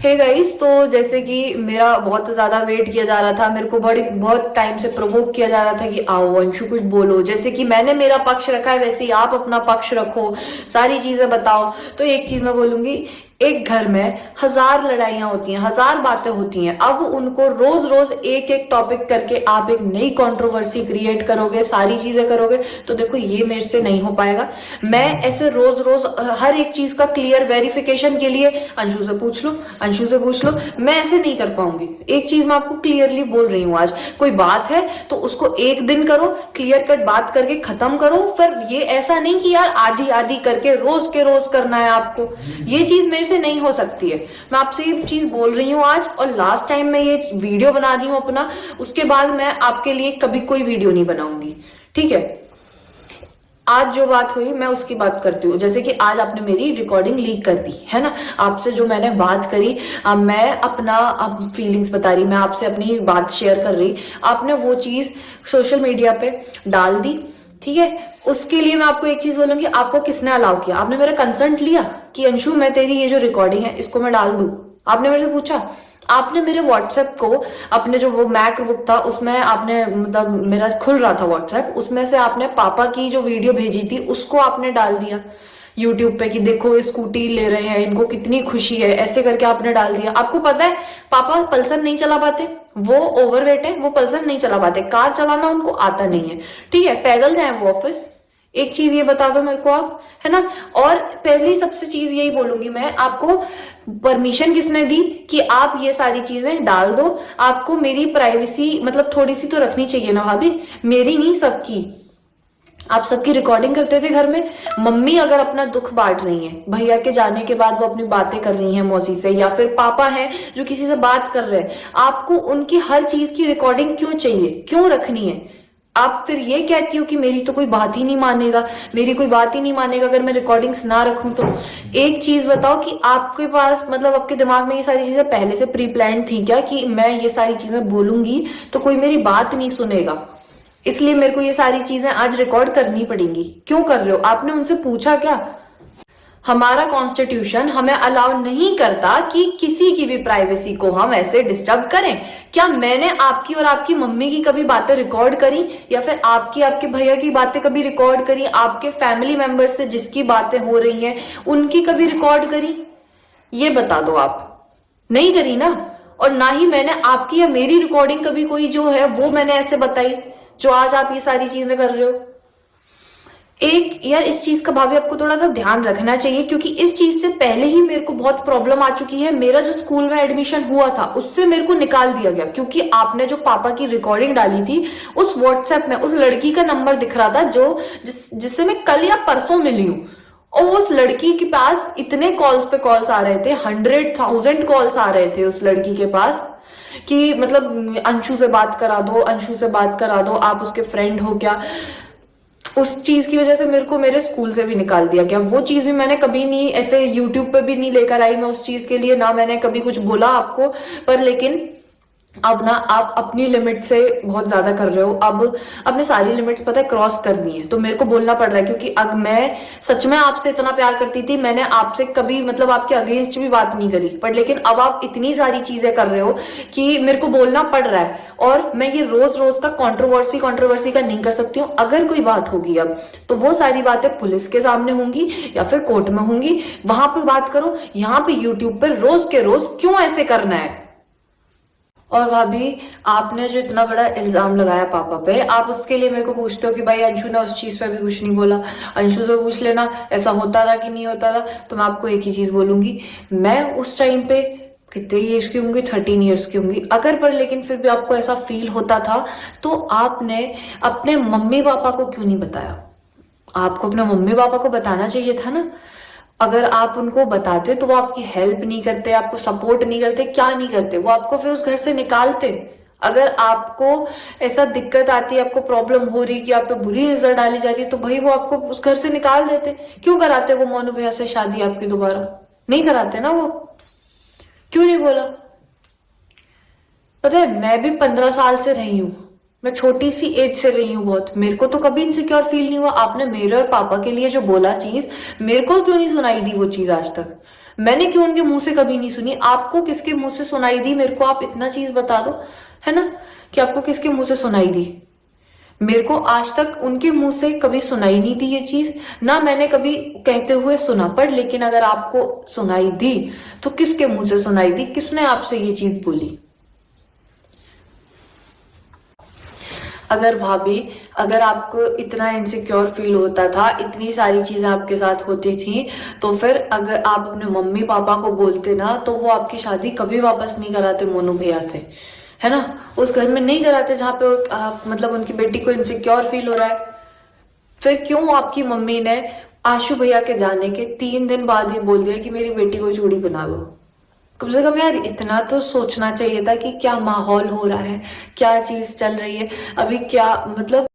Hey guys, तो जैसे कि मेरा बहुत ज्यादा वेट किया जा रहा था, मेरे को बहुत टाइम से प्रोवोक किया जा रहा था कि आओ अंशु कुछ बोलो। जैसे कि मैंने मेरा पक्ष रखा है, वैसे ही आप अपना पक्ष रखो, सारी चीजें बताओ। तो एक चीज मैं बोलूंगी, एक घर में हजार लड़ाइयां होती हैं, हजार बातें होती हैं। अब उनको रोज रोज एक एक टॉपिक करके आप एक नई कंट्रोवर्सी क्रिएट करोगे, सारी चीजें करोगे, तो देखो ये मेरे से नहीं हो पाएगा। मैं ऐसे रोज रोज हर एक चीज का क्लियर वेरिफिकेशन के लिए अंशु से पूछ लो, अंशु से पूछ लो, मैं ऐसे नहीं कर पाऊंगी। एक चीज मैं आपको क्लियरली बोल रही हूँ, आज कोई बात है तो उसको एक दिन करो, क्लियर कट बात करके खत्म करो। फिर ये ऐसा नहीं कि यार आधी आधी करके रोज के रोज करना है आपको, ये चीज मेरे से नहीं हो सकती है। मैं आपसे ये चीज बोल रही हूँ आज, और लास्ट टाइम मैं ये वीडियो बना रही हूँ अपना, उसके बाद मैं आपके लिए कभी कोई वीडियो नहीं बनाऊंगी, ठीक है। आज जो बात हुई मैं उसकी बात करती हूँ। जैसे कि आज आपने मेरी रिकॉर्डिंग लीक कर दी है ना, आपसे जो मैंने बात करी, मैं अपना फीलिंग्स बता रही, मैं आपसे अपनी बात शेयर कर रही, आपने वो चीज सोशल मीडिया पे डाल दी, ठीक है। उसके लिए मैं आपको एक चीज बोलूंगी, आपको किसने अलाउ किया? आपने मेरा कंसेंट लिया कि अंशु मैं तेरी ये जो रिकॉर्डिंग है इसको मैं डाल दूं? आपने मेरे से पूछा? आपने मेरे व्हाट्सएप को, अपने जो वो मैकबुक था उसमें आपने, मतलब मेरा खुल रहा था व्हाट्सएप, उसमें से आपने पापा की जो वीडियो भेजी थी उसको आपने डाल दिया यूट्यूब पे कि देखो ये स्कूटी ले रहे हैं, इनको कितनी खुशी है, ऐसे करके आपने डाल दिया। आपको पता है पापा पल्सर नहीं चला पाते, वो ओवरवेट है, वो पल्सर नहीं चला पाते, कार चलाना उनको आता नहीं है, ठीक है, पैदल जाए वो ऑफिस। एक चीज ये बता दो मेरे को आप, है ना। और पहली सबसे चीज यही बोलूंगी मैं आपको, परमिशन किसने दी कि आप ये सारी चीजें डाल दो? आपको मेरी प्राइवेसी मतलब थोड़ी सी तो रखनी चाहिए ना भाभी, मेरी नहीं सबकी। आप सबकी रिकॉर्डिंग करते थे घर में, मम्मी अगर अपना दुख बांट रही है, भैया के जाने के बाद वो अपनी बातें कर रही हैं मौसी से, या फिर पापा हैं जो किसी से बात कर रहे हैं, आपको उनकी हर चीज की रिकॉर्डिंग क्यों चाहिए, क्यों रखनी है? आप फिर ये कहती हो कि मेरी तो कोई बात ही नहीं मानेगा, मेरी कोई बात ही नहीं मानेगा अगर मैं रिकॉर्डिंग्स ना रखूं तो। एक चीज बताओ कि आपके पास, मतलब आपके दिमाग में ये सारी चीजें पहले से प्री प्लान थी क्या कि मैं ये सारी चीजें बोलूंगी तो कोई मेरी बात नहीं सुनेगा, इसलिए मेरे को ये सारी चीजें आज रिकॉर्ड करनी पड़ेंगी? क्यों कर रहे हो? आपने उनसे पूछा क्या? हमारा कॉन्स्टिट्यूशन हमें अलाउ नहीं करता कि किसी की भी प्राइवेसी को हम ऐसे डिस्टर्ब करें। क्या मैंने आपकी और आपकी मम्मी की कभी बातें रिकॉर्ड करी, या फिर आपकी आपके भैया की बातें कभी रिकॉर्ड करी, आपके फैमिली मेंबर्स से जिसकी बातें हो रही हैं उनकी कभी रिकॉर्ड करी? ये बता दो आप। नहीं करी ना। और ना ही मैंने आपकी या मेरी रिकॉर्डिंग कभी कोई जो है वो मैंने ऐसे बताई जो आज आप ये सारी चीजें कर रहे हो। एक यार इस चीज का भाभी आपको थोड़ा सा ध्यान रखना चाहिए, क्योंकि इस चीज से पहले ही मेरे को बहुत प्रॉब्लम आ चुकी है। मेरा जो स्कूल में एडमिशन हुआ था उससे मेरे को निकाल दिया गया, क्योंकि आपने जो पापा की रिकॉर्डिंग डाली थी उस व्हाट्सएप में उस लड़की का नंबर दिख रहा था जो जिससे मैं कल या परसों मिली हूँ, और उस लड़की के पास इतने कॉल्स पे कॉल्स आ रहे थे, 100,000 कॉल्स आ रहे थे उस लड़की के पास कि मतलब अंशु से बात करा दो, अंशु से बात करा दो, आप उसके फ्रेंड हो क्या। उस चीज की वजह से मेरे को मेरे स्कूल से भी निकाल दिया गया। वो चीज भी मैंने कभी नहीं ऐसे यूट्यूब पे भी नहीं लेकर आई मैं उस चीज के लिए, ना मैंने कभी कुछ बोला आपको, पर लेकिन अब ना आप अपनी लिमिट से बहुत ज्यादा कर रहे हो। अब अपने सारी लिमिट्स पता है क्रॉस कर दी है, तो मेरे को बोलना पड़ रहा है, क्योंकि अब मैं सच में आपसे इतना प्यार करती थी, मैंने आपसे कभी मतलब आपके अगेंस्ट भी बात नहीं करी, पर लेकिन अब आप इतनी सारी चीजें कर रहे हो कि मेरे को बोलना पड़ रहा है। और मैं ये रोज रोज का कंट्रोवर्सी का नहीं कर सकती हूँ। अगर कोई बात होगी अब तो वो सारी बातें पुलिस के सामने होंगी या फिर कोर्ट में होंगी, वहां पे बात करो। यहाँ पे यूट्यूब पर रोज के रोज क्यों ऐसे करना है? और भाभी आपने जो इतना बड़ा इल्जाम लगाया पापा पे, आप उसके लिए मेरे को पूछते हो कि भाई अंशु ने उस चीज पे भी कुछ नहीं बोला, अंशु से पूछ लेना ऐसा होता था कि नहीं होता था। तो मैं आपको एक ही चीज बोलूंगी, मैं उस टाइम पे कितने ईयर्स की होंगी, 13 ईयर्स की होंगी अगर, पर लेकिन फिर भी आपको ऐसा फील होता था तो आपने अपने मम्मी पापा को क्यों नहीं बताया? आपको अपने मम्मी पापा को बताना चाहिए था ना। अगर आप उनको बताते तो वो आपकी हेल्प नहीं करते, आपको सपोर्ट नहीं करते, क्या नहीं करते, वो आपको फिर उस घर से निकालते। अगर आपको ऐसा दिक्कत आती है, आपको प्रॉब्लम हो रही कि आप पे बुरी नजर डाली जा रही है, तो भाई वो आपको उस घर से निकाल देते। क्यों कराते वो मोनू भैया से शादी आपकी दोबारा? नहीं कराते ना वो। क्यों नहीं बोला? पता है मैं भी 15 साल से रही हूँ, मैं छोटी सी एज से रही हूँ बहुत, मेरे को तो कभी इनसिक्योर फील नहीं हुआ। आपने मेरे और पापा के लिए जो बोला चीज, मेरे को क्यों नहीं सुनाई दी वो चीज आज तक? मैंने क्यों उनके मुंह से कभी नहीं सुनी? आपको किसके मुंह से सुनाई दी? मेरे को आप इतना चीज बता दो, है ना, कि आपको किसके मुंह से सुनाई दी। मेरे को आज तक उनके मुंह से कभी सुनाई नहीं दी ये चीज, ना मैंने कभी कहते हुए सुना। पर लेकिन अगर आपको सुनाई दी तो किसके मुंह से सुनाई दी? किसने आपसे ये चीज बोली? अगर भाभी, अगर आपको इतना इनसिक्योर फील होता था, इतनी सारी चीजें आपके साथ होती थी, तो फिर अगर आप अपने मम्मी पापा को बोलते ना, तो वो आपकी शादी कभी वापस नहीं कराते मोनू भैया से, है ना। उस घर में नहीं कराते जहाँ पे मतलब उनकी बेटी को इनसिक्योर फील हो रहा है। फिर क्यों आपकी मम्मी ने आशु भैया के जाने के 3 दिन बाद ही बोल दिया कि मेरी बेटी को चूड़ी बना लो? कम से कम यार इतना तो सोचना चाहिए था कि क्या माहौल हो रहा है, क्या चीज चल रही है अभी, क्या मतलब